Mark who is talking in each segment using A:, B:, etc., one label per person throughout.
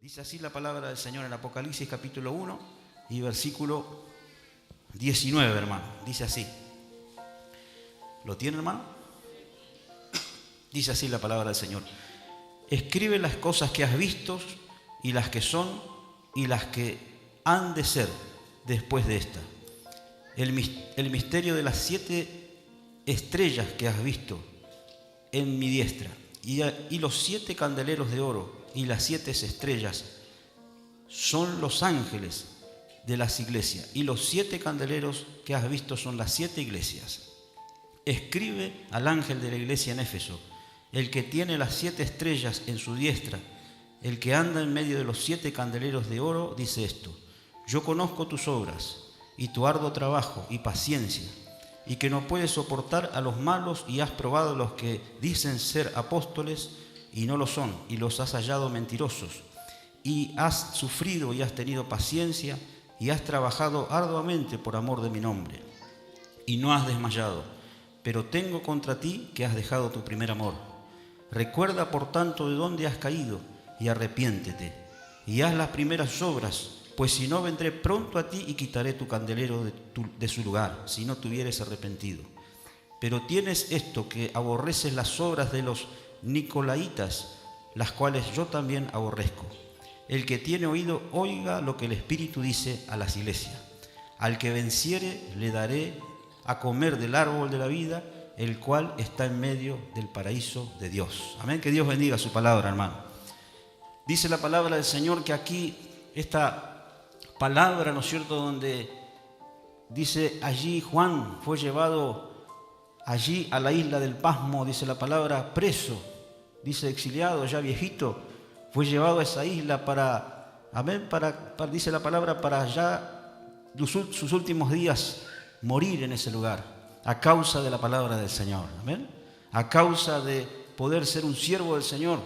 A: Dice así la palabra del Señor en Apocalipsis capítulo 1 y versículo 19, hermano. Dice así. ¿Lo tiene, hermano? Dice así la palabra del Señor. Escribe las cosas que has visto y las que son y las que han de ser después de esta. El misterio de las 7 estrellas que has visto en mi diestra y los 7 candeleros de oro y las 7 estrellas son los ángeles de las iglesias y los 7 candeleros que has visto son las 7 iglesias. Escribe al ángel de la iglesia en Éfeso, el que tiene las 7 estrellas en su diestra, el que anda en medio de los 7 candeleros de oro, dice esto: yo conozco tus obras y tu arduo trabajo y paciencia, y que no puedes soportar a los malos, y has probado a los que dicen ser apóstoles y no lo son, y los has hallado mentirosos, y has sufrido y has tenido paciencia, y has trabajado arduamente por amor de mi nombre, y no has desmayado. Pero tengo contra ti que has dejado tu primer amor. Recuerda, por tanto, de dónde has caído, y arrepiéntete, y haz las primeras obras, pues si no, vendré pronto a ti y quitaré tu candelero de su lugar, si no te hubieres arrepentido. Pero tienes esto, que aborreces las obras de los nicolaitas, las cuales yo también aborrezco. El que tiene oído, oiga lo que el Espíritu dice a las iglesias. Al que venciere, le daré a comer del árbol de la vida, el cual está en medio del paraíso de Dios. Amén. Que Dios bendiga su palabra, hermano. Dice la palabra del Señor que aquí, esta palabra, ¿no es cierto?, donde dice allí Juan fue llevado allí a la isla del Pasmo, dice la palabra, preso, dice exiliado, ya viejito, fue llevado a esa isla para, amén, dice la palabra, para ya sus últimos días morir en ese lugar, a causa de la palabra del Señor, amén, a causa de poder ser un siervo del Señor.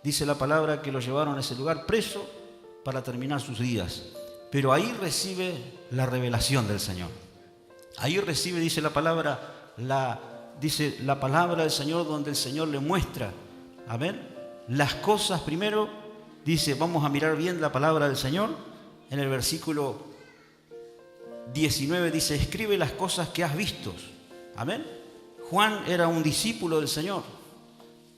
A: Dice la palabra que lo llevaron a ese lugar preso para terminar sus días. Pero ahí recibe la revelación del Señor. Ahí recibe, dice la palabra, dice la palabra del Señor, donde el Señor le muestra, amén, las cosas. Primero dice, vamos a mirar bien la palabra del Señor. En el versículo 19 dice, escribe las cosas que has visto. Amén. Juan era un discípulo del Señor.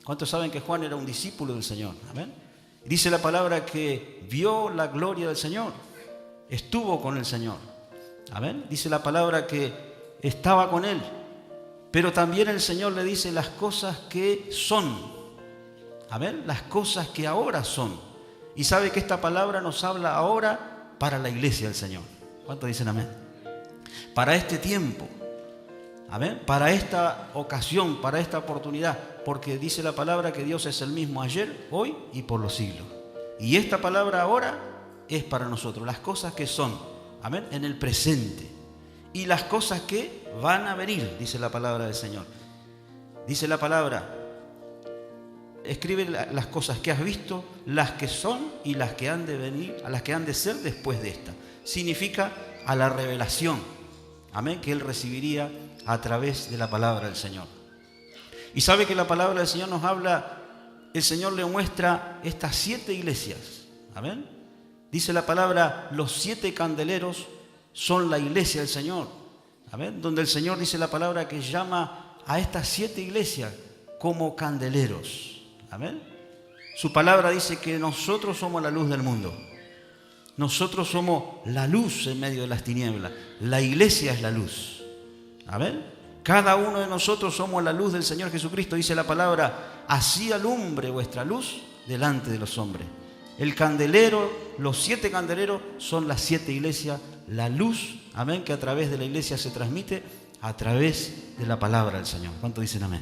A: ¿Cuántos saben que Juan era un discípulo del Señor? Amén. Dice la palabra que vio la gloria del Señor. Estuvo con el Señor. Amén. Dice la palabra que estaba con Él. Pero también el Señor le dice las cosas que son. Amén. Las cosas que ahora son. Y sabe que esta palabra nos habla ahora para la iglesia del Señor. ¿Cuántos dicen amén? Para este tiempo. Amén. Para esta ocasión, para esta oportunidad. Porque dice la palabra que Dios es el mismo ayer, hoy y por los siglos. Y esta palabra ahora es para nosotros. Las cosas que son, amén, en el presente. Y las cosas que van a venir, dice la palabra del Señor. Dice la palabra, escribe las cosas que has visto, las que son y las que han de venir, a las que han de ser después de esta. Significa a la revelación, amén, que Él recibiría a través de la palabra del Señor. Y sabe que la palabra del Señor nos habla, el Señor le muestra estas 7 iglesias, amén. Dice la palabra, los 7 candeleros son la iglesia del Señor, amén. Donde el Señor dice la palabra que llama a estas 7 iglesias como candeleros, amén. Su palabra dice que nosotros somos la luz del mundo. Nosotros somos la luz en medio de las tinieblas. La iglesia es la luz, amén. Cada uno de nosotros somos la luz del Señor Jesucristo. Dice la palabra, así alumbre vuestra luz delante de los hombres. El candelero, los 7 candeleros son las 7 iglesias, la luz, amén, que a través de la iglesia se transmite a través de la palabra del Señor. ¿Cuántos dicen amén?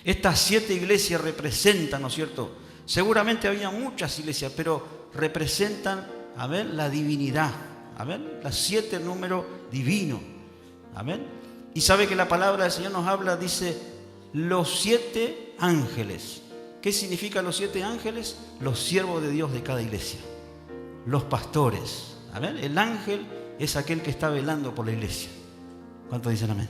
A: Estas 7 iglesias representan, ¿no es cierto? Seguramente había muchas iglesias, pero representan, amén, la divinidad, amén, las 7 números divinos, amén. Y sabe que la palabra del Señor nos habla, dice, los 7 ángeles. ¿Qué significan los 7 ángeles? Los siervos de Dios de cada iglesia. Los pastores. Amén. El ángel es aquel que está velando por la iglesia. ¿Cuántos dicen amén?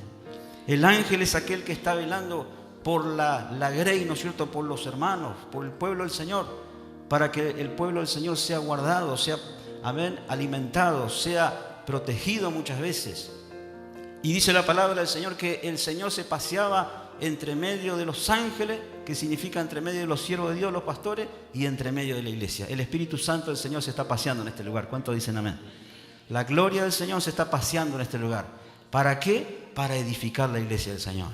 A: El ángel es aquel que está velando por la grey, ¿no es cierto? Por los hermanos, por el pueblo del Señor, para que el pueblo del Señor sea guardado, sea, amén, alimentado, sea protegido muchas veces. Y dice la palabra del Señor que el Señor se paseaba entre medio de los ángeles, que significa entre medio de los siervos de Dios, los pastores, y entre medio de la iglesia. El Espíritu Santo del Señor se está paseando en este lugar. ¿Cuántos dicen amén? La gloria del Señor se está paseando en este lugar. ¿Para qué? Para edificar la iglesia del Señor.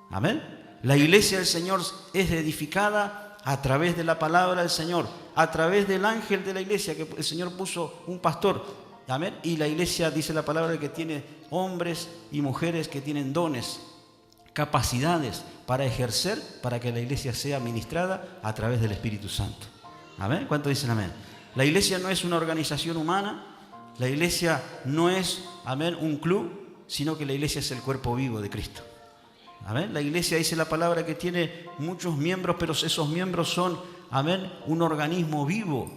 A: Amén. La iglesia del Señor es edificada a través de la palabra del Señor, a través del ángel de la iglesia, que el Señor puso un pastor. Amén. Y la iglesia, dice la palabra, que tiene hombres y mujeres que tienen dones, capacidades para ejercer, para que la iglesia sea ministrada a través del Espíritu Santo. Amén. ¿Cuántos dicen amén? La iglesia no es una organización humana, la iglesia no es, amén, un club, sino que la iglesia es el cuerpo vivo de Cristo. Amén. La iglesia, dice la palabra, que tiene muchos miembros, pero esos miembros son, amén, un organismo vivo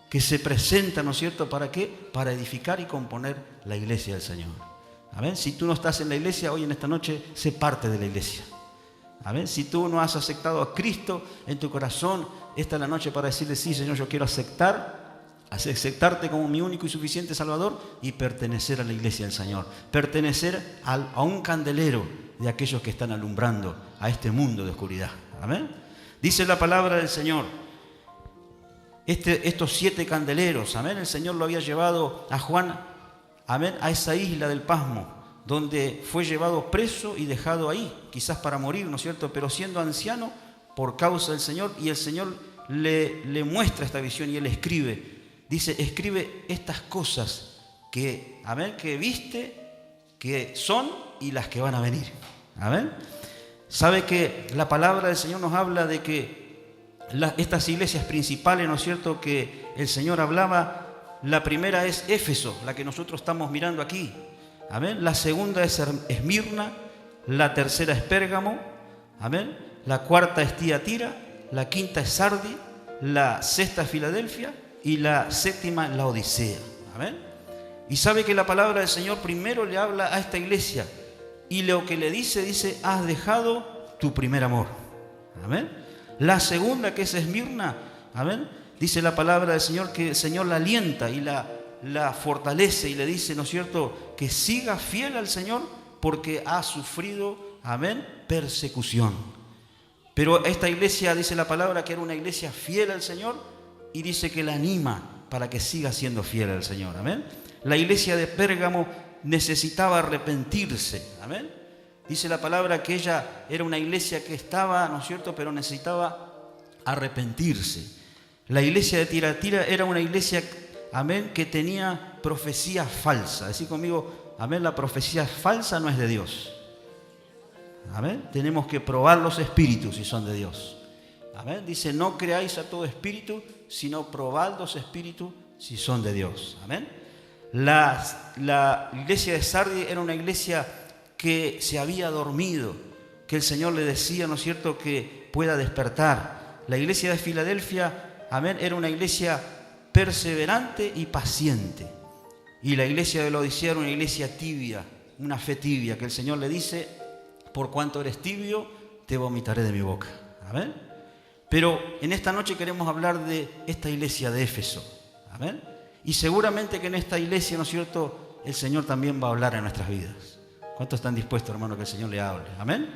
A: que se presenta, ¿no es cierto? ¿Para qué? Para edificar y componer la iglesia del Señor. Amén. Si tú no estás en la iglesia, hoy en esta noche, sé parte de la iglesia. Amén. Si tú no has aceptado a Cristo en tu corazón, esta es la noche para decirle: sí, Señor, yo quiero aceptarte como mi único y suficiente Salvador y pertenecer a la iglesia del Señor. Pertenecer a un candelero de aquellos que están alumbrando a este mundo de oscuridad. Amén. Dice la palabra del Señor, estos 7 candeleros, amén, el Señor lo había llevado a Juan, amén, a esa isla del Pasmo, donde fue llevado preso y dejado ahí, quizás para morir, ¿no es cierto? Pero siendo anciano por causa del Señor, y el Señor le muestra esta visión y él escribe. Dice: escribe estas cosas que, amén, que viste, que son y las que van a venir. Amén. Sabe que la palabra del Señor nos habla de que estas iglesias principales, ¿no es cierto?, que el Señor hablaba. La primera es Éfeso, la que nosotros estamos mirando aquí. Amén. La segunda es Esmirna, la tercera es Pérgamo, amén. La cuarta es Tiatira, la quinta es Sardi, la sexta es Filadelfia y la séptima la Odisea. Amén. Y sabe que la palabra del Señor primero le habla a esta iglesia y lo que le dice, has dejado tu primer amor. Amén. La segunda, que es Esmirna, amén, dice la palabra del Señor que el Señor la alienta y la fortalece y le dice, ¿no es cierto?, que siga fiel al Señor porque ha sufrido, amén, persecución. Pero esta iglesia, dice la palabra, que era una iglesia fiel al Señor, y dice que la anima para que siga siendo fiel al Señor. Amén. La iglesia de Pérgamo necesitaba arrepentirse. Amén. Dice la palabra que ella era una iglesia que estaba, ¿no es cierto?, pero necesitaba arrepentirse. La iglesia de Tiatira era una iglesia, amén, que tenía profecía falsa. Decí conmigo, amén, la profecía falsa no es de Dios. Amén. Tenemos que probar los espíritus si son de Dios. Amén. Dice: no creáis a todo espíritu, sino probad los espíritus si son de Dios. Amén. La iglesia de Sardi era una iglesia que se había dormido, que el Señor le decía, ¿no es cierto?, que pueda despertar. La iglesia de Filadelfia, amén, era una iglesia perseverante y paciente. Y la iglesia de la Odisea era una iglesia tibia, una fe tibia, que el Señor le dice: por cuanto eres tibio, te vomitaré de mi boca. Amén. Pero en esta noche queremos hablar de esta iglesia de Éfeso. Amén. Y seguramente que en esta iglesia, ¿no es cierto?, el Señor también va a hablar en nuestras vidas. ¿Cuántos están dispuestos, hermano, que el Señor le hable? Amén.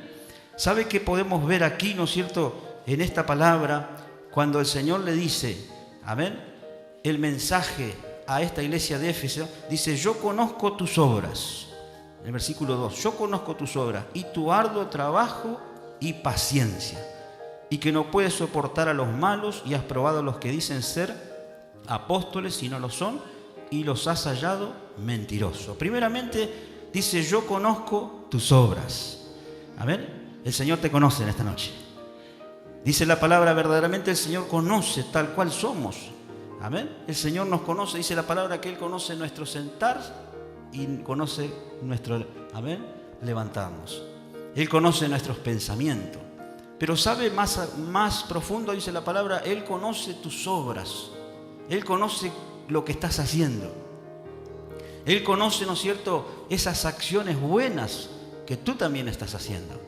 A: ¿Sabe qué podemos ver aquí, ¿no es cierto?, en esta palabra, cuando el Señor le dice, amén, el mensaje a esta iglesia de Éfeso, dice: yo conozco tus obras. En el versículo 2, yo conozco tus obras y tu arduo trabajo y paciencia, y que no puedes soportar a los malos, y has probado a los que dicen ser apóstoles y no lo son, y los has hallado mentirosos. Primeramente dice: yo conozco tus obras. Amén. El Señor te conoce en esta noche. Dice la palabra, verdaderamente el Señor conoce tal cual somos. Amén. El Señor nos conoce, dice la palabra, que Él conoce nuestro sentar y conoce nuestro, amén, levantarnos. Él conoce nuestros pensamientos. Pero sabe más profundo, dice la palabra, Él conoce tus obras. Él conoce lo que estás haciendo. Él conoce, ¿no es cierto?, esas acciones buenas que tú también estás haciendo.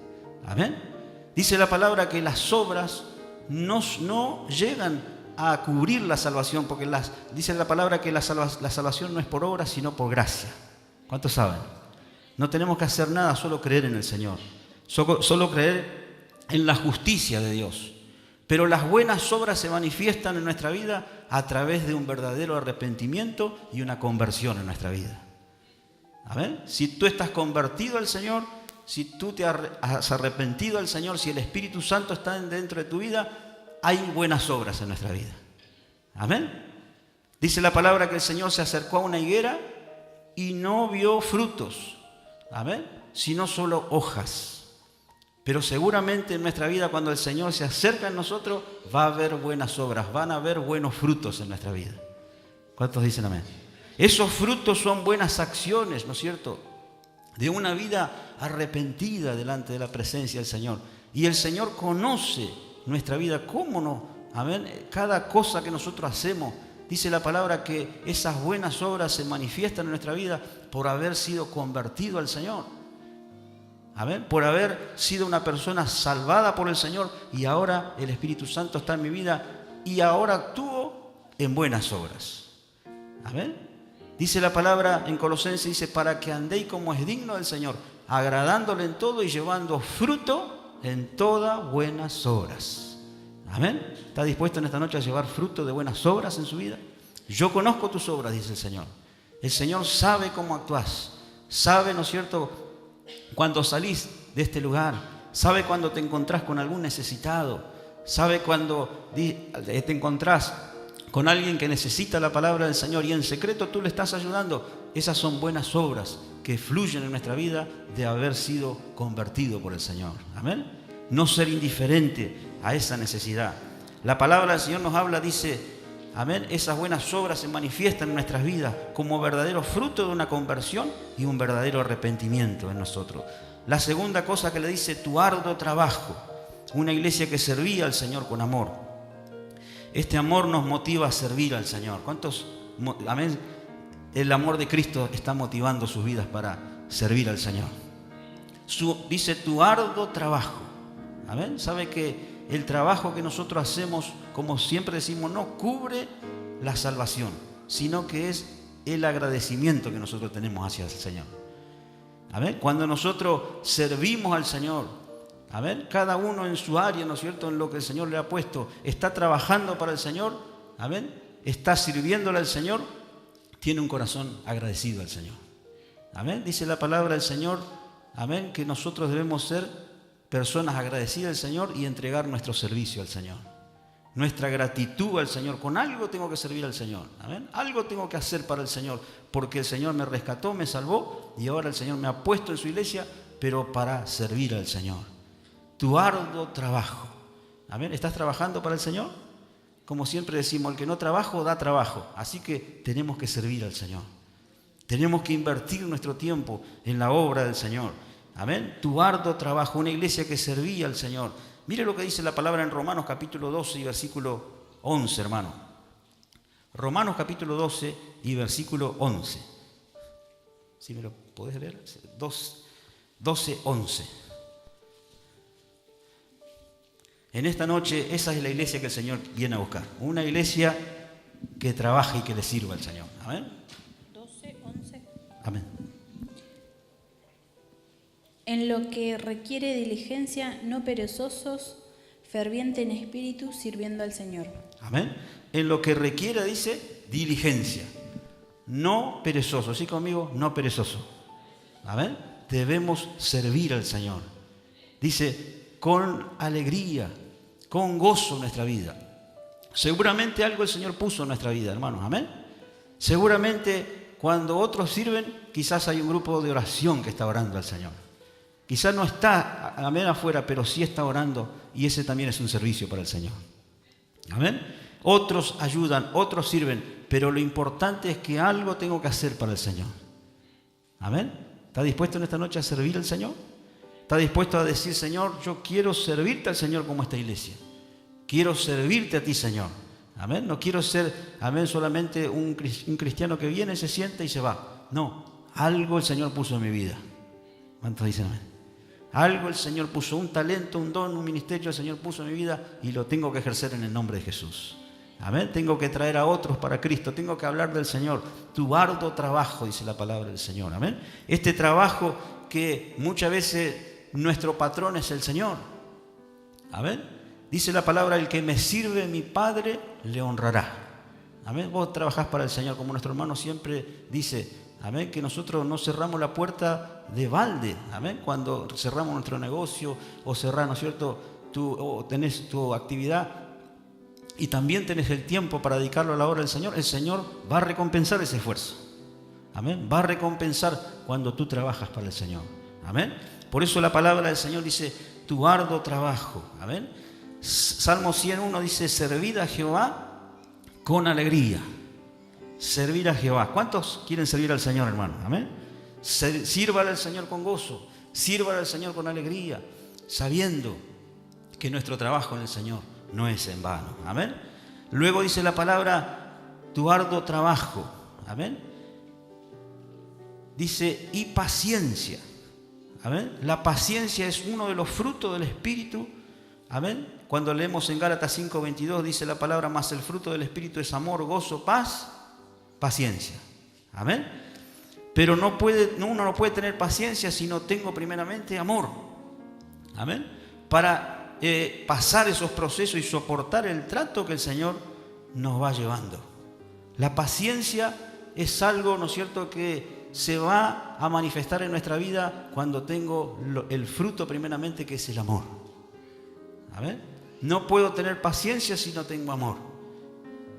A: Amén. Dice la palabra que las obras no llegan a cubrir la salvación, porque dice la palabra que la salvación no es por obra, sino por gracia. ¿Cuántos saben? No tenemos que hacer nada, solo creer en el Señor. Solo creer en la justicia de Dios. Pero las buenas obras se manifiestan en nuestra vida a través de un verdadero arrepentimiento y una conversión en nuestra vida. ¿Amén? Si tú estás convertido al Señor, si tú te has arrepentido al Señor, si el Espíritu Santo está dentro de tu vida, hay buenas obras en nuestra vida. ¿Amén? Dice la palabra que el Señor se acercó a una higuera y no vio frutos. ¿Amén? Sino solo hojas. Pero seguramente en nuestra vida, cuando el Señor se acerca a nosotros, va a haber buenas obras, van a haber buenos frutos en nuestra vida. ¿Cuántos dicen amén? Esos frutos son buenas acciones, ¿no es cierto?, de una vida arrepentida delante de la presencia del Señor. Y el Señor conoce nuestra vida, ¿cómo no? Amén. Cada cosa que nosotros hacemos, dice la palabra que esas buenas obras se manifiestan en nuestra vida por haber sido convertido al Señor. Amén. Por haber sido una persona salvada por el Señor y ahora el Espíritu Santo está en mi vida y ahora actúo en buenas obras. Amén. Dice la palabra en Colosenses, dice, para que andéis como es digno del Señor, agradándole en todo y llevando fruto en todas buenas obras. Amén. ¿Está dispuesto en esta noche a llevar fruto de buenas obras en su vida? Yo conozco tus obras, dice el Señor. El Señor sabe cómo actuás, sabe, ¿no es cierto?, cuando salís de este lugar, sabe cuando te encontrás con algún necesitado, sabe cuando te encontrás con alguien que necesita la palabra del Señor y en secreto tú le estás ayudando. Esas son buenas obras que fluyen en nuestra vida de haber sido convertido por el Señor. Amén. No ser indiferente a esa necesidad. La palabra del Señor nos habla, dice, amén, esas buenas obras se manifiestan en nuestras vidas como verdadero fruto de una conversión y un verdadero arrepentimiento en nosotros. La segunda cosa que le dice, tu arduo trabajo. Una iglesia que servía al Señor con amor. Este amor nos motiva a servir al Señor. ¿Cuántos, amén, el amor de Cristo está motivando sus vidas para servir al Señor? Dice, tu arduo trabajo. Amén. ¿Sabe que el trabajo que nosotros hacemos, como siempre decimos, no cubre la salvación, sino que es el agradecimiento que nosotros tenemos hacia el Señor? Amén. Cuando nosotros servimos al Señor, amén, cada uno en su área, ¿no es cierto?, en lo que el Señor le ha puesto, está trabajando para el Señor, amén, está sirviéndole al Señor, tiene un corazón agradecido al Señor. Amén. Dice la palabra del Señor, amén, que nosotros debemos ser personas agradecidas al Señor y entregar nuestro servicio al Señor. Nuestra gratitud al Señor. Con algo tengo que servir al Señor. Amén. Algo tengo que hacer para el Señor, porque el Señor me rescató, me salvó y ahora el Señor me ha puesto en su iglesia, pero para servir al Señor. Tu arduo trabajo. Amén. ¿Estás trabajando para el Señor? Como siempre decimos, el que no trabaja da trabajo. Así que tenemos que servir al Señor. Tenemos que invertir nuestro tiempo en la obra del Señor. Amén. Tu arduo trabajo. Una iglesia que servía al Señor. Mire lo que dice la palabra en Romanos capítulo 12 y versículo 11, hermano. Romanos capítulo 12 y versículo 11. ¿Sí me lo podés leer? 12, 11. En esta noche, esa es la iglesia que el Señor viene a buscar. Una iglesia que trabaje y que le sirva al Señor. Amén.
B: 12, 11.
A: Amén.
B: En lo que requiere diligencia, no perezosos, ferviente en espíritu, sirviendo al Señor.
A: Amén. En lo que requiere, dice, diligencia. No perezoso. ¿Sí conmigo? No perezoso. Amén. Debemos servir al Señor. Dice, con alegría, con gozo en nuestra vida. Seguramente algo el Señor puso en nuestra vida, hermanos. Amén. Seguramente cuando otros sirven, quizás hay un grupo de oración que está orando al Señor. Quizás no está, amén, afuera, pero sí está orando y ese también es un servicio para el Señor. Amén. Otros ayudan, otros sirven, pero lo importante es que algo tengo que hacer para el Señor. Amén. ¿Está dispuesto en esta noche a servir al Señor? ¿Está dispuesto a decir, Señor, yo quiero servirte al Señor como esta iglesia? Quiero servirte a ti, Señor. Amén. No quiero ser, amén, solamente un cristiano que viene, se sienta y se va. No, algo el Señor puso en mi vida. ¿Cuántos dicen amén? Algo el Señor puso, un talento, un don, un ministerio el Señor puso en mi vida y lo tengo que ejercer en el nombre de Jesús. Amén. Tengo que traer a otros para Cristo. Tengo que hablar del Señor. Tu arduo trabajo, dice la palabra del Señor. Amén. Este trabajo que muchas veces nuestro patrón es el Señor. Amén. Dice la palabra, el que me sirve mi Padre le honrará. Amén. Vos trabajás para el Señor, como nuestro hermano siempre dice. Amén. Que nosotros no cerramos la puerta de balde. Amén. Cuando cerramos nuestro negocio o cerrás, ¿no es cierto?, o tenés tu actividad y también tenés el tiempo para dedicarlo a la obra del Señor, el Señor va a recompensar ese esfuerzo. Amén. Va a recompensar cuando tú trabajas para el Señor. Amén. Por eso la palabra del Señor dice, tu arduo trabajo. Amén. Salmo 101 dice, servid a Jehová con alegría. Servir a Jehová. ¿Cuántos quieren servir al Señor, hermano? Amén. Sírvale al Señor con gozo. Sírvale al Señor con alegría, sabiendo que nuestro trabajo en el Señor no es en vano. Amén. Luego dice la palabra, tu arduo trabajo. Amén. Dice, y paciencia. Amén. La paciencia es uno de los frutos del Espíritu. Amén. Cuando leemos en Gálatas 5:22 dice la palabra, más el fruto del Espíritu es amor, gozo, paz, paciencia. Amén. Pero uno no puede tener paciencia si no tengo primeramente amor. Amén. Para pasar esos procesos y soportar el trato que el Señor nos va llevando. La paciencia es algo, ¿no es cierto?, que se va a manifestar en nuestra vida cuando tengo el fruto primeramente, que es el amor. ¿Amén? No puedo tener paciencia si no tengo amor,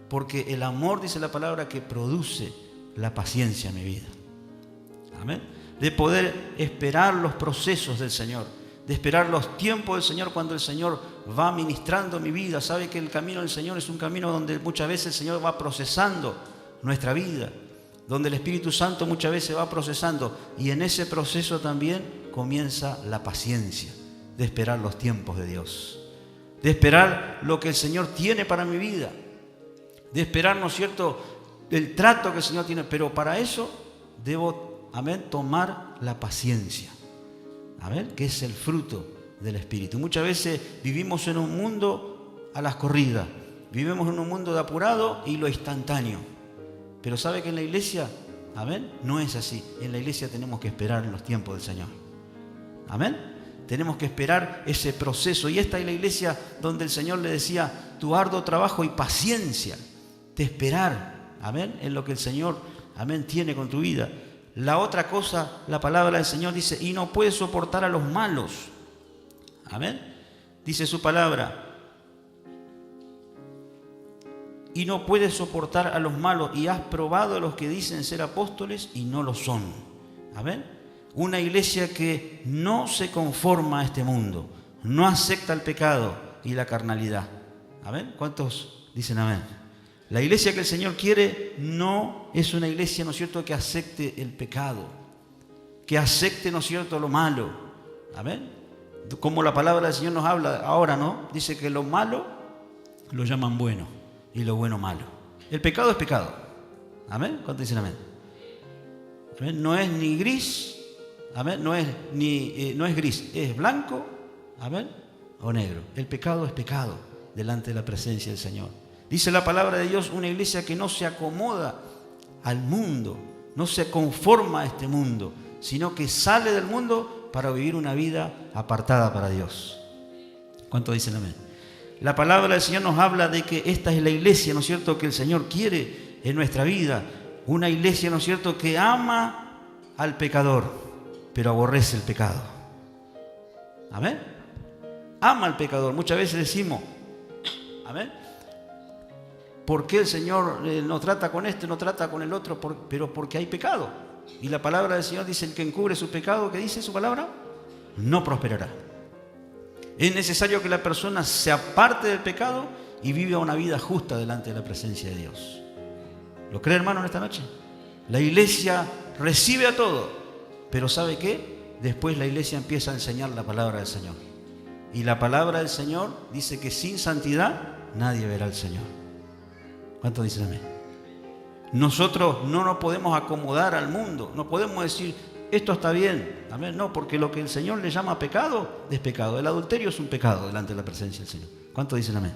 A: porque el amor, dice la palabra, que produce la paciencia en mi vida. Amén. De poder esperar los procesos del Señor, de esperar los tiempos del Señor cuando el Señor va ministrando mi vida. Sabe que el camino del Señor es un camino donde muchas veces el Señor va procesando nuestra vida, donde el Espíritu Santo muchas veces va procesando, y en ese proceso también comienza la paciencia de esperar los tiempos de Dios, de esperar lo que el Señor tiene para mi vida, de esperar, ¿no es cierto?, el trato que el Señor tiene. Pero para eso debo, amén, tomar la paciencia. Amén, que es el fruto del Espíritu. Muchas veces vivimos en un mundo a las corridas, vivimos en un mundo de apurado y lo instantáneo. Pero sabe que en la iglesia, amén, no es así. En la iglesia tenemos que esperar en los tiempos del Señor. Amén. Tenemos que esperar ese proceso. Y esta es la iglesia donde el Señor le decía, tu arduo trabajo y paciencia de esperar, amén, en lo que el Señor, amén, tiene con tu vida. La otra cosa, la palabra del Señor dice, y no puedes soportar a los malos. Amén. Dice su palabra, y no puedes soportar a los malos, y has probado a los que dicen ser apóstoles y no lo son. Amén. Una iglesia que no se conforma a este mundo, no acepta el pecado y la carnalidad. Amén. ¿Cuántos dicen amén? La iglesia que el Señor quiere no es una iglesia, ¿no es cierto?, que acepte el pecado, que acepte, ¿no es cierto?, lo malo. Amén. Como la palabra del Señor nos habla ahora, ¿no? Dice que lo malo lo llaman bueno y lo bueno malo. El pecado es pecado. Amén. ¿Cuántos dicen amén? Amén. No es ni gris, amén, no es gris, es blanco, amén, o negro. El pecado es pecado delante de la presencia del Señor. Dice la palabra de Dios, una iglesia que no se acomoda al mundo, no se conforma a este mundo, sino que sale del mundo para vivir una vida apartada para Dios. ¿Cuántos dicen amén? La palabra del Señor nos habla de que esta es la iglesia, ¿no es cierto?, que el Señor quiere en nuestra vida. Una iglesia, ¿no es cierto?, que ama al pecador, pero aborrece el pecado. Amén. Ama al pecador. Muchas veces decimos, amén, ¿por qué el Señor no trata con este, no trata con el otro? Pero porque hay pecado. Y la palabra del Señor dice, el que encubre su pecado, ¿qué dice su palabra? No prosperará. Es necesario que la persona se aparte del pecado y viva una vida justa delante de la presencia de Dios. ¿Lo cree, hermano, en esta noche? La iglesia recibe a todo, pero ¿sabe qué? Después la iglesia empieza a enseñar la palabra del Señor. Y la palabra del Señor dice que sin santidad nadie verá al Señor. ¿Cuántos dicen amén? Nosotros no nos podemos acomodar al mundo, no podemos decir, esto está bien, amén. No, porque lo que el Señor le llama pecado, es pecado. El adulterio es un pecado delante de la presencia del Señor. ¿Cuántos dicen amén?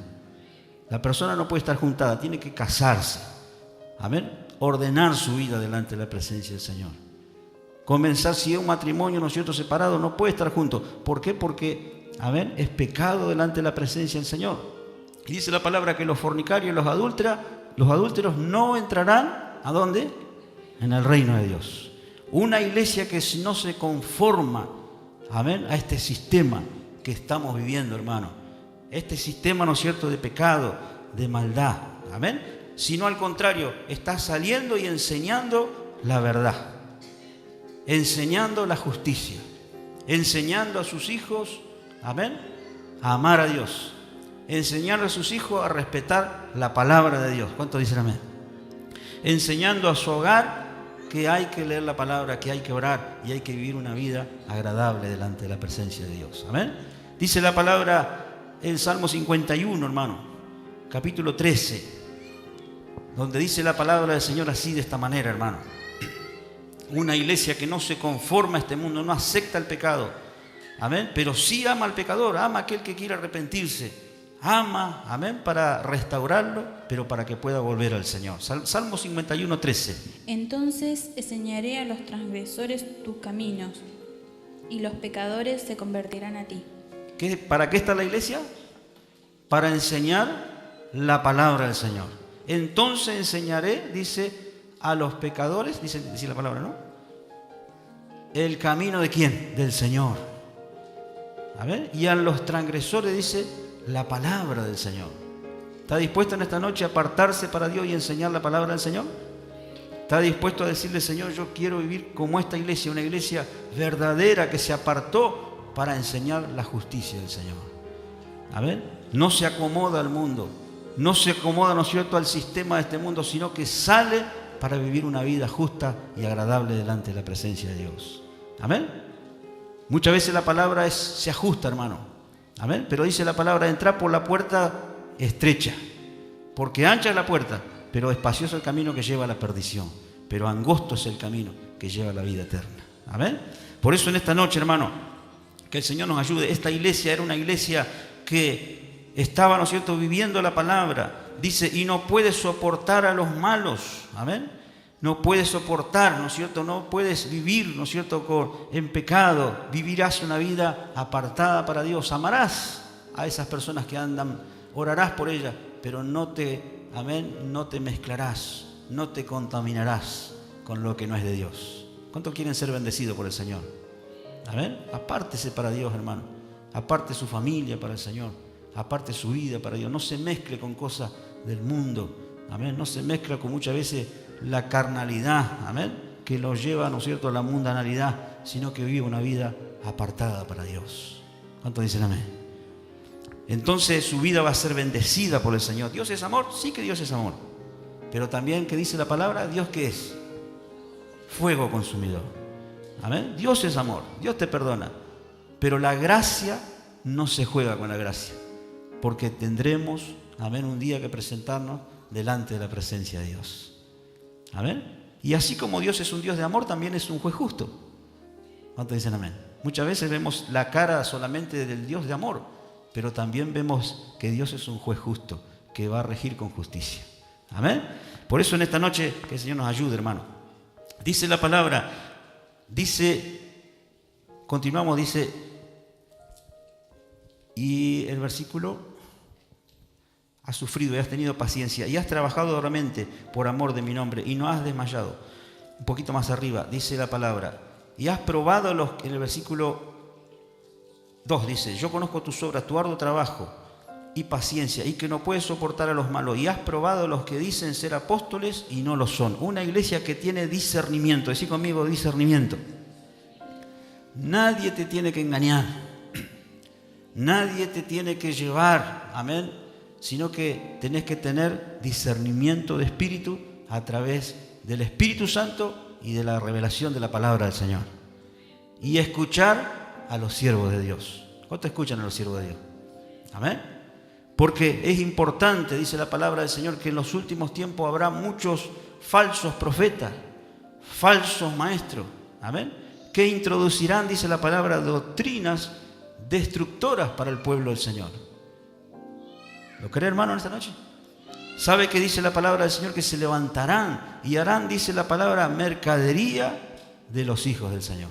A: La persona no puede estar juntada, tiene que casarse. Amén. Ordenar su vida delante de la presencia del Señor. Comenzar, si es un matrimonio, ¿no es cierto?, separado, no puede estar junto. ¿Por qué? Porque, amén, es pecado delante de la presencia del Señor. Y dice la palabra que los fornicarios y los adúlteros no entrarán, ¿a dónde? En el reino de Dios. Una iglesia que no se conforma, amén, a este sistema que estamos viviendo, hermano. Este sistema, ¿no es cierto?, de pecado, de maldad, amén. Sino al contrario, está saliendo y enseñando la verdad, enseñando la justicia, enseñando a sus hijos, amén, a amar a Dios, enseñando a sus hijos a respetar la palabra de Dios. ¿Cuántos dicen amén? Enseñando a su hogar que hay que leer la palabra, que hay que orar y hay que vivir una vida agradable delante de la presencia de Dios. Amén. Dice la palabra en Salmo 51, hermano, capítulo 13, donde dice la palabra del Señor así, de esta manera, hermano. Una iglesia que no se conforma a este mundo, no acepta el pecado, amén, pero sí ama al pecador, ama a aquel que quiere arrepentirse, ama, amén, para restaurarlo, pero para que pueda volver al Señor. Salmo 51, 13.
B: Entonces enseñaré a los transgresores tus caminos, y los pecadores se convertirán a ti.
A: ¿Para qué está la iglesia? Para enseñar la palabra del Señor. Entonces enseñaré, dice, a los pecadores, dice la palabra, ¿no? ¿El camino de quién? Del Señor. A ver, y a los transgresores, dice, la palabra del Señor. ¿Está dispuesto en esta noche a apartarse para Dios y enseñar la palabra del Señor? ¿Está dispuesto a decirle, Señor, yo quiero vivir como esta iglesia, una iglesia verdadera que se apartó para enseñar la justicia del Señor? A ver, no se acomoda al mundo, no se acomoda, ¿no es cierto?, al sistema de este mundo, sino que sale para vivir una vida justa y agradable delante de la presencia de Dios. Amén. Muchas veces la palabra se ajusta, hermano. Amén. Pero dice la palabra, entrar por la puerta estrecha, porque ancha es la puerta, pero espacioso el camino que lleva a la perdición, pero angosto es el camino que lleva a la vida eterna. Amén. Por eso en esta noche, hermano, que el Señor nos ayude. Esta iglesia era una iglesia que estaba, ¿no es cierto?, viviendo la palabra. Dice, y no puede soportar a los malos. Amén. No puedes soportar, ¿no es cierto? No puedes vivir, ¿no es cierto?, en pecado. Vivirás una vida apartada para Dios. Amarás a esas personas que andan, orarás por ellas, pero no te mezclarás, no te contaminarás con lo que no es de Dios. ¿Cuántos quieren ser bendecidos por el Señor? Amén. Apártese para Dios, hermano. Aparte su familia para el Señor. Aparte su vida para Dios. No se mezcle con cosas del mundo. Amén. No se mezcla con muchas veces la carnalidad, amén, que lo lleva, ¿no es cierto?, a la mundanalidad, sino que vive una vida apartada para Dios. ¿Cuántos dicen amén? Entonces su vida va a ser bendecida por el Señor. ¿Dios es amor? Sí que Dios es amor. Pero también, ¿qué dice la palabra? ¿Dios qué es? Fuego consumidor. Amén. Dios es amor. Dios te perdona. Pero la gracia no se juega con la gracia. Porque tendremos, amén, un día que presentarnos delante de la presencia de Dios. Amén. Y así como Dios es un Dios de amor, también es un juez justo. ¿Cuántos dicen amén? Muchas veces vemos la cara solamente del Dios de amor, pero también vemos que Dios es un juez justo, que va a regir con justicia. Amén. Por eso en esta noche, que el Señor nos ayude, hermano. Dice la palabra, continuamos, dice, y el versículo: has sufrido y has tenido paciencia y has trabajado duramente por amor de mi nombre y no has desmayado. Un poquito más arriba dice la palabra, y has probado en el versículo 2 dice, yo conozco tus obras, tu arduo trabajo y paciencia, y que no puedes soportar a los malos, y has probado a los que dicen ser apóstoles y no lo son. Una iglesia que tiene discernimiento. Decí conmigo, discernimiento. Nadie te tiene que engañar, nadie te tiene que llevar, amén, sino que tenés que tener discernimiento de espíritu a través del Espíritu Santo y de la revelación de la palabra del Señor. Y escuchar a los siervos de Dios. ¿Cuánto escuchan a los siervos de Dios? Amén. Porque es importante, dice la palabra del Señor, que en los últimos tiempos habrá muchos falsos profetas, falsos maestros. Amén. Que introducirán, dice la palabra, doctrinas destructoras para el pueblo del Señor. ¿Lo cree, hermano, en esta noche? ¿Sabe que dice la palabra del Señor? Que se levantarán y harán, dice la palabra, mercadería de los hijos del Señor.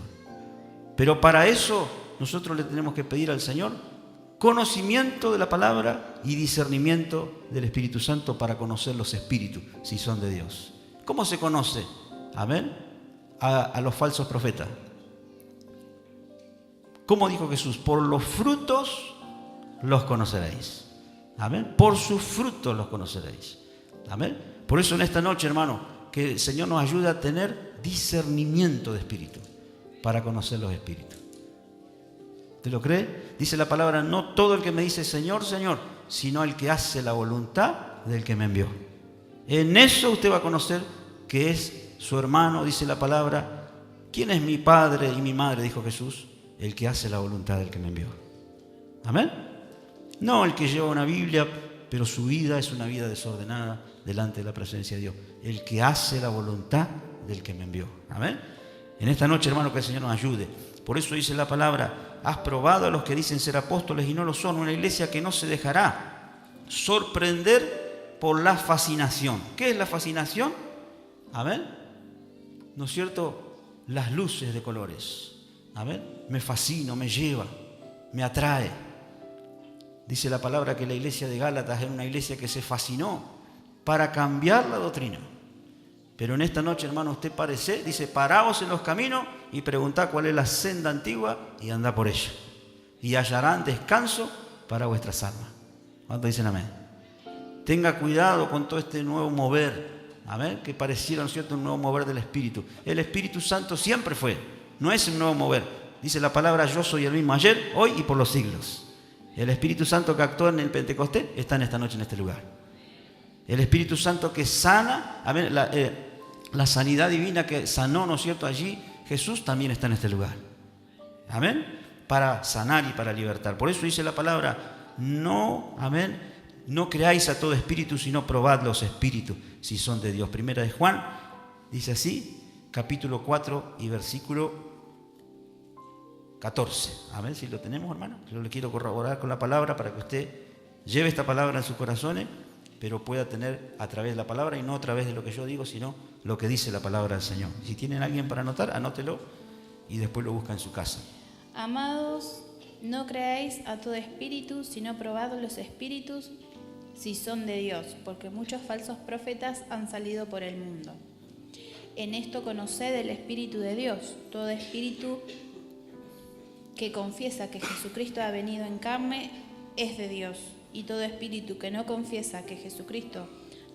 A: Pero para eso nosotros le tenemos que pedir al Señor conocimiento de la palabra y discernimiento del Espíritu Santo para conocer los espíritus, si son de Dios. ¿Cómo se conoce? Amén. A los falsos profetas. ¿Cómo dijo Jesús? Por los frutos los conoceréis. Amén. Por sus frutos los conoceréis. Amén. Por eso en esta noche, hermano, que el Señor nos ayude a tener discernimiento de espíritu para conocer los espíritus. ¿Te lo cree? Dice la palabra, no todo el que me dice Señor, Señor, sino el que hace la voluntad del que me envió. En eso usted va a conocer que es su hermano, dice la palabra. ¿Quién es mi padre y mi madre? Dijo Jesús, el que hace la voluntad del que me envió. Amén. No el que lleva una Biblia, pero su vida es una vida desordenada delante de la presencia de Dios. El que hace la voluntad del que me envió. Amén. En esta noche, hermano, que el Señor nos ayude. Por eso dice la palabra, has probado a los que dicen ser apóstoles y no lo son. Una iglesia que no se dejará sorprender por la fascinación. ¿Qué es la fascinación? Amén. ¿No es cierto? Las luces de colores. Amén. Me fascino, me lleva, me atrae. Dice la palabra que la iglesia de Gálatas era una iglesia que se fascinó para cambiar la doctrina. Pero en esta noche, hermano, usted parece, dice, paraos en los caminos y preguntad cuál es la senda antigua y andad por ella. Y hallarán descanso para vuestras almas. ¿Cuántos dicen amén? Tenga cuidado con todo este nuevo mover, amén, que pareciera, ¿no es cierto?, un nuevo mover del Espíritu. El Espíritu Santo siempre fue, no es un nuevo mover. Dice la palabra, yo soy el mismo ayer, hoy y por los siglos. El Espíritu Santo que actuó en el Pentecostés está en esta noche en este lugar. El Espíritu Santo que sana, amén, la sanidad divina que sanó, ¿no es cierto?, allí, Jesús también está en este lugar. Amén. Para sanar y para libertar. Por eso dice la palabra, no, amén, no creáis a todo espíritu, sino probad los espíritus, si son de Dios. Primera de Juan, dice así, capítulo 4 y versículo 14. A ver si lo tenemos, hermano. Yo le quiero corroborar con la palabra para que usted lleve esta palabra en sus corazones, pero pueda tener a través de la palabra y no a través de lo que yo digo, sino lo que dice la palabra del Señor. Si tienen alguien para anotar, anótelo y después lo busca en su casa.
B: Amados, no creáis a todo espíritu, sino probad los espíritus, si son de Dios, porque muchos falsos profetas han salido por el mundo. En esto conoced el Espíritu de Dios. Todo espíritu que confiesa que Jesucristo ha venido en carne es de Dios. Y todo espíritu que no confiesa que Jesucristo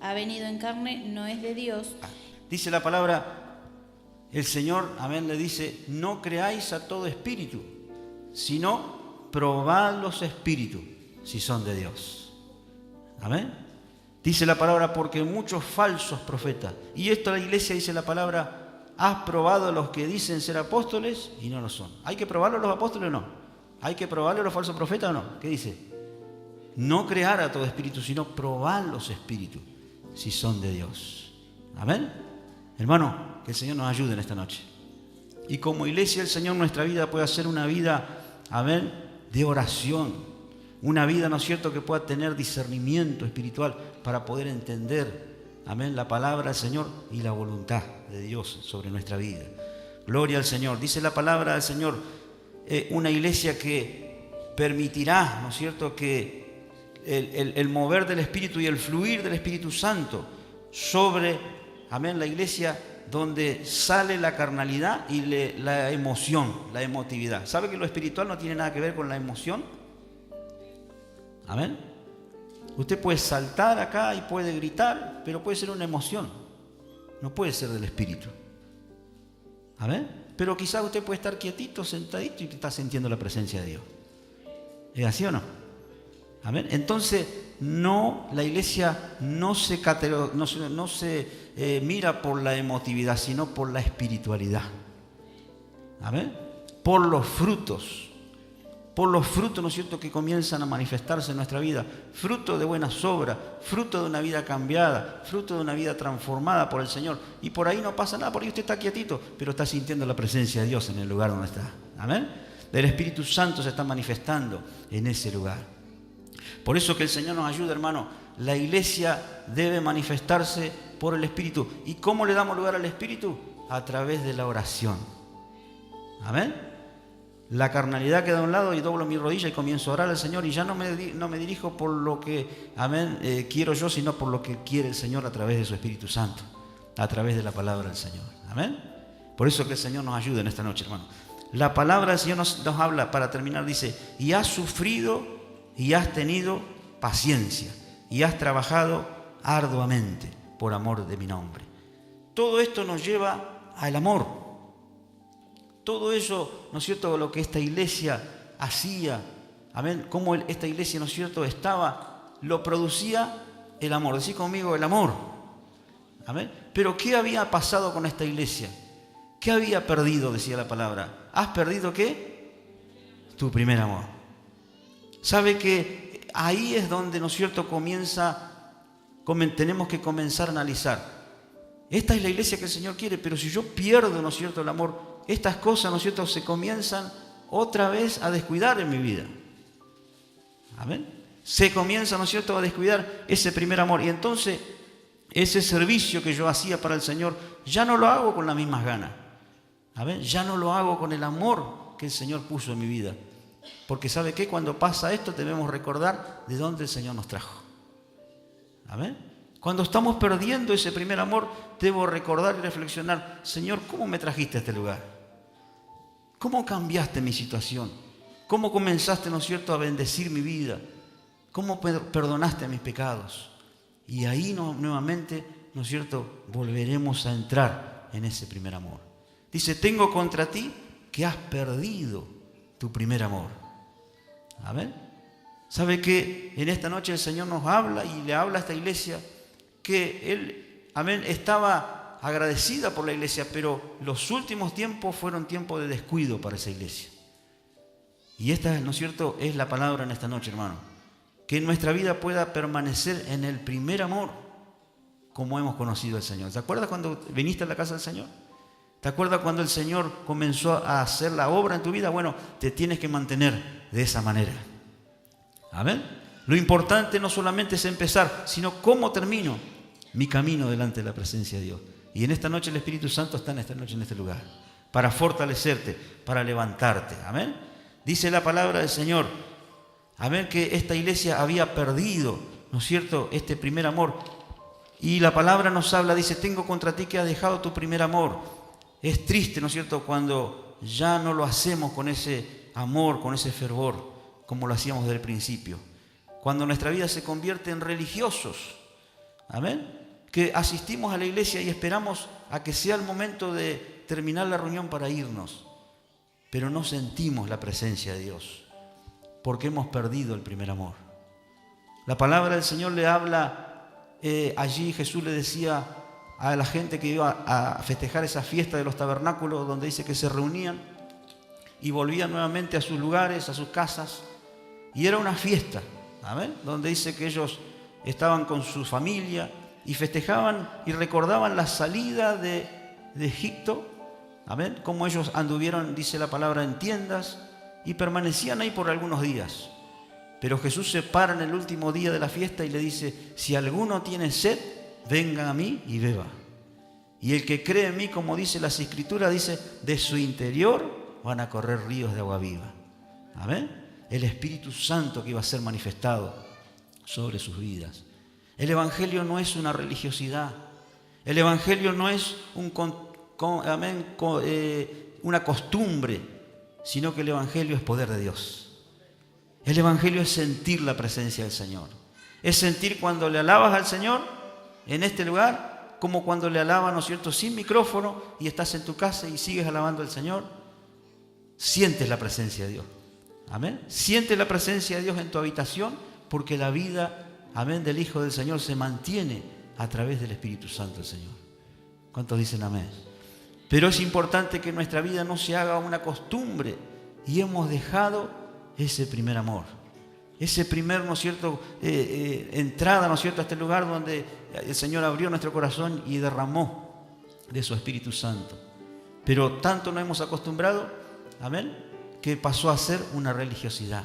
B: ha venido en carne no es de Dios.
A: Dice la palabra, el Señor, amén, le dice, no creáis a todo espíritu, sino probad los espíritus, si son de Dios. Amén. Dice la palabra, porque muchos falsos profetas, y esto la iglesia dice la palabra, has probado a los que dicen ser apóstoles y no lo son. ¿Hay que probarlo a los apóstoles o no? ¿Hay que probarlo a los falsos profetas o no? ¿Qué dice? No crear a todo espíritu, sino probar los espíritus, si son de Dios. Amén. Hermano, que el Señor nos ayude en esta noche. Y como iglesia, el Señor, nuestra vida puede ser una vida, amén, de oración. Una vida, ¿no es cierto?, que pueda tener discernimiento espiritual para poder entender, amén, la palabra del Señor y la voluntad de Dios sobre nuestra vida. Gloria al Señor. Dice la palabra del Señor, una iglesia que permitirá, ¿no es cierto?, que el mover del Espíritu y el fluir del Espíritu Santo sobre, amén, la iglesia donde sale la carnalidad y la emoción, la emotividad. ¿Sabe que lo espiritual no tiene nada que ver con la emoción? Amén. Usted puede saltar acá y puede gritar, pero puede ser una emoción. No puede ser del Espíritu. Amén. Pero quizás usted puede estar quietito, sentadito y está sintiendo la presencia de Dios. ¿Es así o no? Amén. Entonces, no, la iglesia no se mira por la emotividad, sino por la espiritualidad. Amén. Por los frutos, ¿no es cierto?, que comienzan a manifestarse en nuestra vida. Fruto de buenas obras, fruto de una vida cambiada, fruto de una vida transformada por el Señor. Y por ahí no pasa nada, por ahí usted está quietito, pero está sintiendo la presencia de Dios en el lugar donde está. Amén. El Espíritu Santo se está manifestando en ese lugar. Por eso que el Señor nos ayuda, hermano. La iglesia debe manifestarse por el Espíritu. ¿Y cómo le damos lugar al Espíritu? A través de la oración. Amén. La carnalidad queda a un lado y doblo mi rodilla y comienzo a orar al Señor, y ya no me dirijo por lo que, amén, quiero yo, sino por lo que quiere el Señor a través de su Espíritu Santo, a través de la palabra del Señor. Amén. Por eso que el Señor nos ayude en esta noche, hermano. La palabra del Señor nos habla, para terminar, dice: y has sufrido y has tenido paciencia y has trabajado arduamente por amor de mi nombre. Todo esto nos lleva al amor. Todo eso, ¿no es cierto?, lo que esta iglesia hacía, amén, cómo esta iglesia, ¿no es cierto?, estaba, lo producía el amor. Decí conmigo, el amor. Amén. Pero ¿qué había pasado con esta iglesia? ¿Qué había perdido? Decía la palabra. ¿Has perdido qué? Tu primer amor. ¿Sabe que ahí es donde, ¿no es cierto?, tenemos que comenzar a analizar? Esta es la iglesia que el Señor quiere, pero si yo pierdo, ¿no es cierto?, el amor, estas cosas, ¿no es cierto?, se comienzan otra vez a descuidar en mi vida. Amén. Se comienza, ¿no es cierto?, a descuidar ese primer amor. Y entonces, ese servicio que yo hacía para el Señor, ya no lo hago con las mismas ganas. Amén. Ya no lo hago con el amor que el Señor puso en mi vida. Porque ¿sabe qué? Cuando pasa esto, debemos recordar de dónde el Señor nos trajo. Amén. Cuando estamos perdiendo ese primer amor, debo recordar y reflexionar: Señor, ¿cómo me trajiste a este lugar? ¿Cómo cambiaste mi situación? ¿Cómo comenzaste, ¿no es cierto?, a bendecir mi vida? ¿Cómo perdonaste mis pecados? Y ahí nuevamente, ¿no es cierto?, volveremos a entrar en ese primer amor. Dice: tengo contra ti que has perdido tu primer amor. Amén. ¿Sabe que en esta noche el Señor nos habla y le habla a esta iglesia que Él, amén, estaba agradecida por la iglesia, pero los últimos tiempos fueron tiempos de descuido para esa iglesia? Y esta, ¿no es cierto?, es la palabra en esta noche, hermano. Que nuestra vida pueda permanecer en el primer amor, como hemos conocido al Señor. ¿Te acuerdas cuando viniste a la casa del Señor? ¿Te acuerdas cuando el Señor comenzó a hacer la obra en tu vida? Bueno, te tienes que mantener de esa manera. Amén. Lo importante no solamente es empezar, sino cómo termino mi camino delante de la presencia de Dios. Y en esta noche el Espíritu Santo está en esta noche en este lugar, para fortalecerte, para levantarte. Amén. Dice la palabra del Señor, amén, que esta iglesia había perdido, ¿no es cierto?, este primer amor. Y la palabra nos habla, dice: tengo contra ti que has dejado tu primer amor. Es triste, ¿no es cierto?, cuando ya no lo hacemos con ese amor, con ese fervor, como lo hacíamos desde el principio. Cuando nuestra vida se convierte en religiosos, amén, que asistimos a la iglesia y esperamos a que sea el momento de terminar la reunión para irnos, pero no sentimos la presencia de Dios, porque hemos perdido el primer amor. La palabra del Señor le habla, allí Jesús le decía a la gente que iba a festejar esa fiesta de los tabernáculos, donde dice que se reunían y volvían nuevamente a sus lugares, a sus casas, y era una fiesta, ¿amén?, donde dice que ellos estaban con su familia y festejaban y recordaban la salida de Egipto, amén, como ellos anduvieron, dice la palabra, en tiendas y permanecían ahí por algunos días. Pero Jesús se para en el último día de la fiesta y le dice: si alguno tiene sed, venga a mí y beba. Y el que cree en mí, como dice las Escrituras, dice, de su interior van a correr ríos de agua viva. Amén. El Espíritu Santo que iba a ser manifestado sobre sus vidas. El Evangelio no es una religiosidad. El Evangelio no es una costumbre, sino que el Evangelio es poder de Dios. El Evangelio es sentir la presencia del Señor. Es sentir cuando le alabas al Señor en este lugar, como cuando le alabas, ¿no es cierto?, sin micrófono, y estás en tu casa y sigues alabando al Señor. Sientes la presencia de Dios. Amén. Sientes la presencia de Dios en tu habitación, porque la vida, amén, del Hijo del Señor se mantiene a través del Espíritu Santo del Señor. ¿Cuántos dicen amén? Pero es importante que nuestra vida no se haga una costumbre, y hemos dejado ese primer amor. Ese primer, ¿no es cierto?, entrada, ¿no es cierto?, a este lugar donde el Señor abrió nuestro corazón y derramó de su Espíritu Santo. Pero tanto nos hemos acostumbrado, amén, que pasó a ser una religiosidad.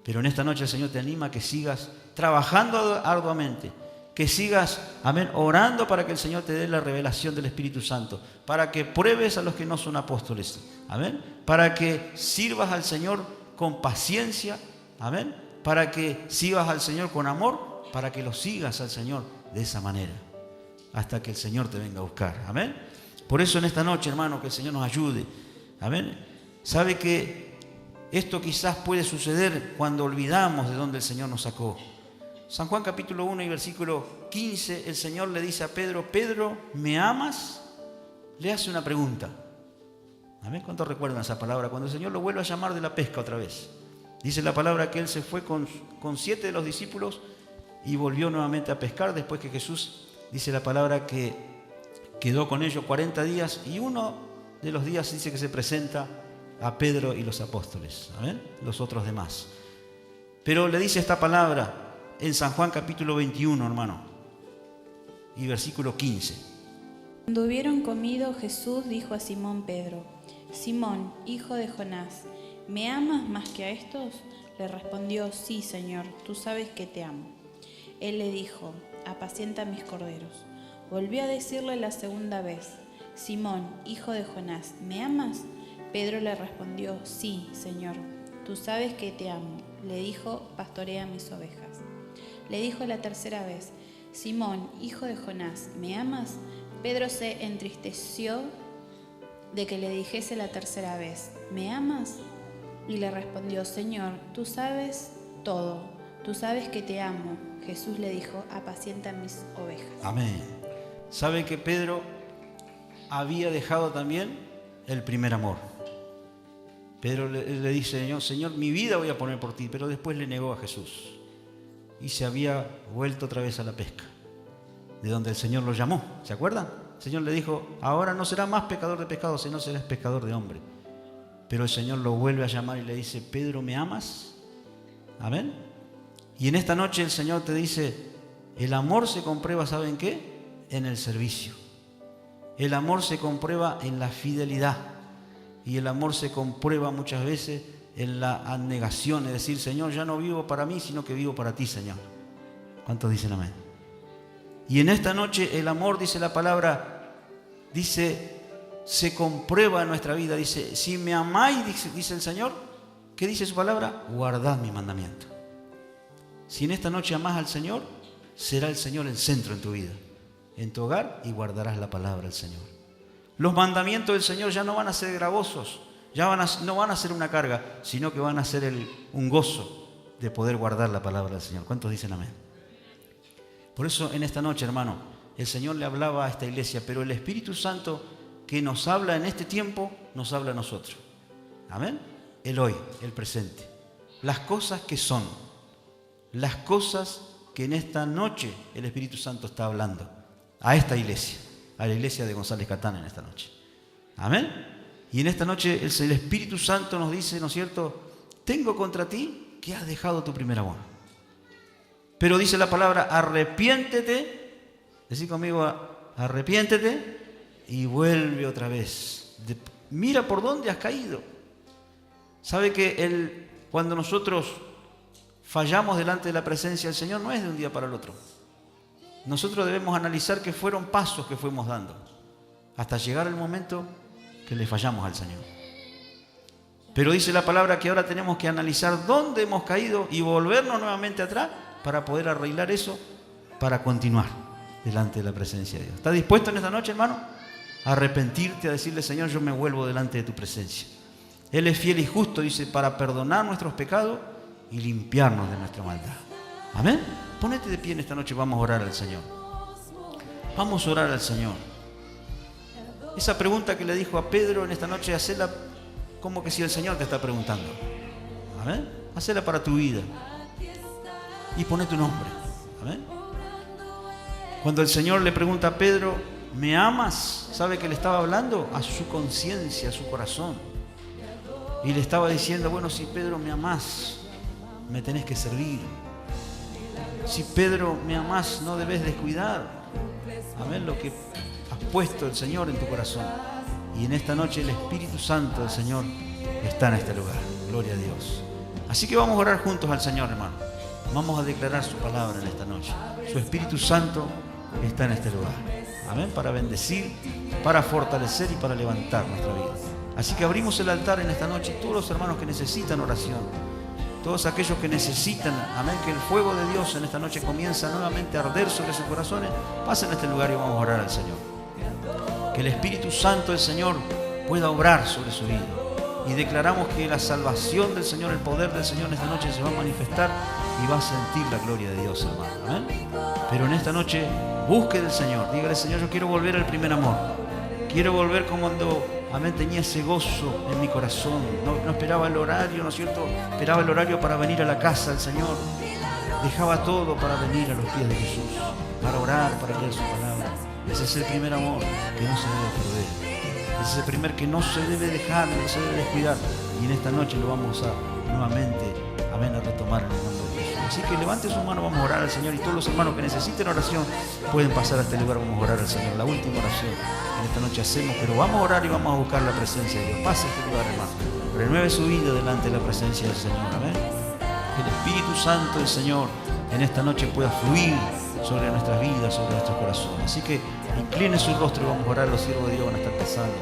A: Pero en esta noche el Señor te anima a que sigas trabajando arduamente, que sigas, amén, orando para que el Señor te dé la revelación del Espíritu Santo, para que pruebes a los que no son apóstoles, amén, para que sirvas al Señor con paciencia, amén, para que sirvas al Señor con amor, para que lo sigas al Señor de esa manera, hasta que el Señor te venga a buscar, amén. Por eso en esta noche, hermano, que el Señor nos ayude, amén. Sabe que esto quizás puede suceder cuando olvidamos de dónde el Señor nos sacó. San Juan capítulo 1 y versículo 15, el Señor le dice a Pedro: Pedro, ¿me amas? Le hace una pregunta. ¿Amén? ¿Cuántos recuerdan esa palabra? Cuando el Señor lo vuelve a llamar de la pesca otra vez. Dice la palabra que Él se fue con 7 de los discípulos y volvió nuevamente a pescar después que Jesús, dice la palabra, que quedó con ellos 40 días y uno de los días dice que se presenta a Pedro y los apóstoles. ¿Amén? Los otros demás. Pero le dice esta palabra en San Juan capítulo 21, hermano, y versículo 15.
B: Cuando hubieron comido, Jesús dijo a Simón Pedro: Simón, hijo de Jonás, ¿me amas más que a estos? Le respondió: Sí, Señor, tú sabes que te amo. Él le dijo: apacienta mis corderos. Volvió a decirle la segunda vez: Simón, hijo de Jonás, ¿me amas? Pedro le respondió: Sí, Señor, tú sabes que te amo. Le dijo: pastorea mis ovejas. Le dijo la tercera vez: Simón, hijo de Jonás, ¿me amas? Pedro se entristeció de que le dijese la tercera vez: ¿me amas? Y le respondió: Señor, tú sabes todo, tú sabes que te amo. Jesús le dijo: apacienta mis ovejas.
A: Amén. ¿Sabe que Pedro había dejado también el primer amor? Pedro le dice: Señor, mi vida voy a poner por ti, pero después le negó a Jesús y se había vuelto otra vez a la pesca, de donde el Señor lo llamó. ¿Se acuerdan? El Señor le dijo: ahora no será más pescador de pescado, sino serás pescador de hombre. Pero el Señor lo vuelve a llamar y le dice: Pedro, ¿me amas? Amén. Y en esta noche el Señor te dice: el amor se comprueba, ¿saben qué? En el servicio. El amor se comprueba en la fidelidad. Y el amor se comprueba muchas veces en la abnegación, es decir: Señor, ya no vivo para mí, sino que vivo para ti, Señor. ¿Cuántos dicen amén? Y en esta noche el amor, dice la palabra, dice, se comprueba en nuestra vida. Dice: si me amáis, dice el Señor, ¿qué dice su palabra? Guardad mi mandamiento. Si en esta noche amás al Señor, será el Señor el centro en tu vida, en tu hogar, y guardarás la palabra del Señor. Los mandamientos del Señor ya no van a ser gravosos, no van a ser una carga, sino que van a ser un gozo de poder guardar la palabra del Señor. ¿Cuántos dicen amén? Por eso en esta noche, hermano, el Señor le hablaba a esta iglesia, pero el Espíritu Santo que nos habla en este tiempo, nos habla a nosotros. Amén. El hoy, el presente. Las cosas que son, las cosas que en esta noche el Espíritu Santo está hablando a esta iglesia, a la iglesia de González Catán en esta noche. Amén. Y en esta noche el Espíritu Santo nos dice, ¿no es cierto? Tengo contra ti que has dejado tu primer amor. Pero dice la palabra: arrepiéntete. Decí conmigo: arrepiéntete y vuelve otra vez. Mira por dónde has caído. ¿Sabe que cuando nosotros fallamos delante de la presencia del Señor no es de un día para el otro? Nosotros debemos analizar que fueron pasos que fuimos dando hasta llegar al momento que le fallamos al Señor. Pero dice la palabra que ahora tenemos que analizar dónde hemos caído y volvernos nuevamente atrás para poder arreglar eso, para continuar delante de la presencia de Dios. ¿Estás dispuesto en esta noche, hermano, a arrepentirte, a decirle: Señor, yo me vuelvo delante de tu presencia? Él es fiel y justo, dice, para perdonar nuestros pecados y limpiarnos de nuestra maldad. Amén. Ponete de pie en esta noche, vamos a orar al Señor. Vamos a orar al Señor. Esa pregunta que le dijo a Pedro en esta noche, hacela como que si el Señor te está preguntando. Amén. Hacela para tu vida. Y pone tu nombre. Amén. Cuando el Señor le pregunta a Pedro: ¿me amas? ¿Sabe que le estaba hablando? A su conciencia, a su corazón. Y le estaba diciendo: bueno, si Pedro me amás, me tenés que servir. Si Pedro me amás, no debes descuidar. Amén. Lo que has puesto el Señor en tu corazón. Y en esta noche el Espíritu Santo del Señor está en este lugar. Gloria a Dios. Así que vamos a orar juntos al Señor, hermano. Vamos a declarar su palabra en esta noche. Su Espíritu Santo está en este lugar. Amén. Para bendecir, para fortalecer y para levantar nuestra vida. Así que abrimos el altar en esta noche. Todos los hermanos que necesitan oración, todos aquellos que necesitan, amén, que el fuego de Dios en esta noche comienza nuevamente a arder sobre sus corazones, pasen a este lugar y vamos a orar al Señor. Que el Espíritu Santo del Señor pueda obrar sobre su vida. Y declaramos que la salvación del Señor, el poder del Señor en esta noche se va a manifestar y va a sentir la gloria de Dios, hermano. Amén. Pero en esta noche busque del Señor. Dígale: Señor, yo quiero volver al primer amor. Quiero volver como cuando, amén, tenía ese gozo en mi corazón. No esperaba el horario, ¿no es cierto? Esperaba el horario para venir a la casa del Señor. Dejaba todo para venir a los pies de Jesús, para orar, para leer su palabra. Ese es el primer amor que no se debe perder. Ese es el primer que no se debe dejar, no se debe descuidar. Y en esta noche lo vamos a nuevamente, amén, a retomar en el nombre de Jesús. Así que levante su mano, vamos a orar al Señor. Y todos los hermanos que necesiten oración pueden pasar a este lugar, vamos a orar al Señor. La última oración que en esta noche hacemos, pero vamos a orar y vamos a buscar la presencia de Dios. Pase a este lugar, hermano. Renueve su vida delante de la presencia del Señor. Amén. Que el Espíritu Santo del Señor en esta noche pueda fluir sobre nuestras vidas, sobre nuestros corazones. Así que incline su rostro y vamos a orar. Los siervos de Dios van a estar pasando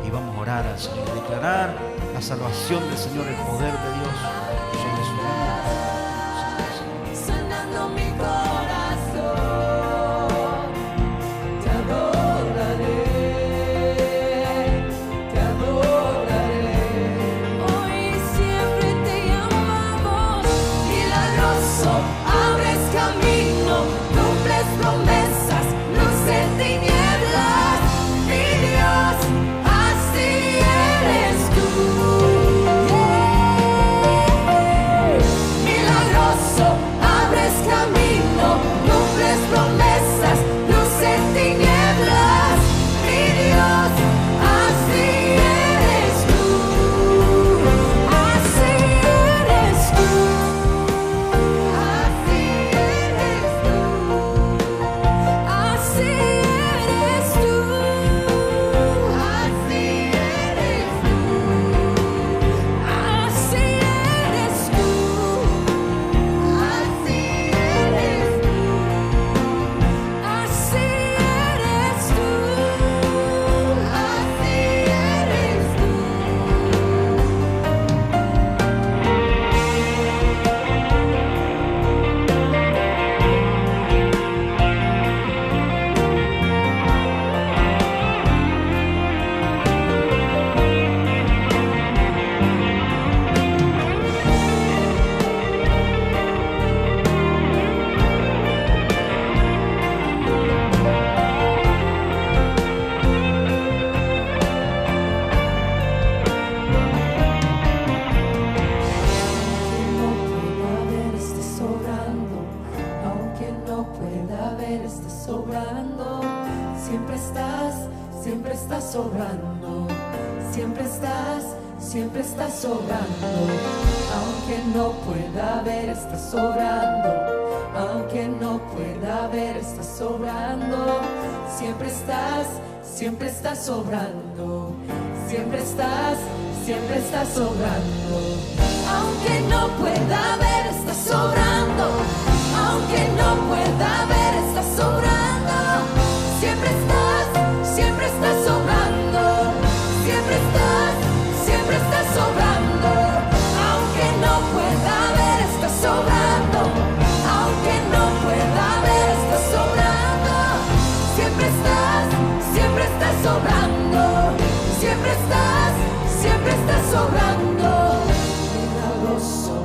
A: y vamos a orar al Señor y declarar la salvación del Señor, el poder de Dios sobre su vida.
C: Sanando mi corazón, te adoraré, te adoraré. Hoy siempre te llamamos, milagroso, abres camino, cumples promesas, luz en tinieblas, mi Dios, así eres tú. Milagroso, abres camino, cumples promesas, luz en tinieblas, mi Dios, así eres tú, así eres tú, así eres tú, así eres tú, así eres tú, así eres tú. Así eres tú, así eres tú, así eres aunque no pueda ver, estés sobrando. Siempre estás sobrando. Siempre estás sobrando. Aunque no pueda ver, estás sobrando. Aunque no pueda ver, estás sobrando. Siempre estás sobrando. Siempre estás sobrando. Aunque no pueda ver, estás sobrando. Aunque no pueda ver, estás sobrando. Siempre estás sobrando. Siempre estás sobrando. Aunque no pueda ver, estás sobrando. Aunque no pueda ver, estás sobrando. Siempre estás sobrando. Siempre estás sobrando. Milagroso,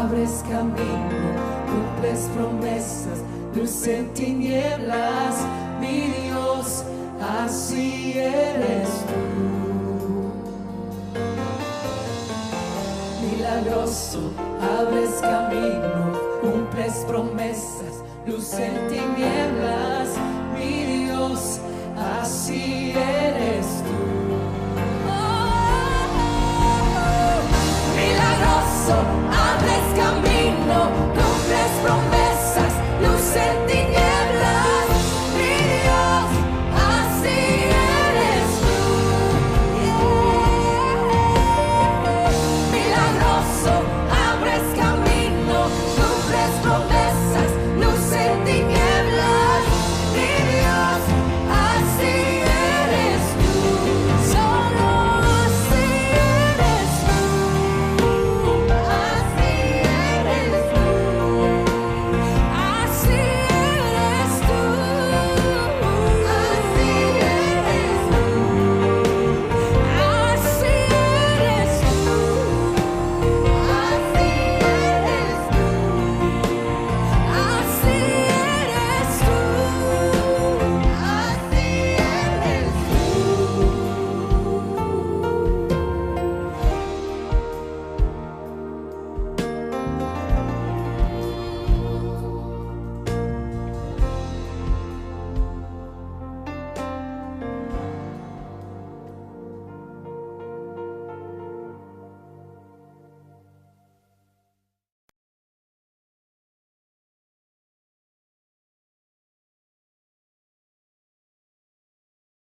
C: abres camino, cumples promesas, luz en tinieblas, mi Dios, así eres tú. Milagroso, abres camino, cumples promesas, luz en tinieblas, mi Dios,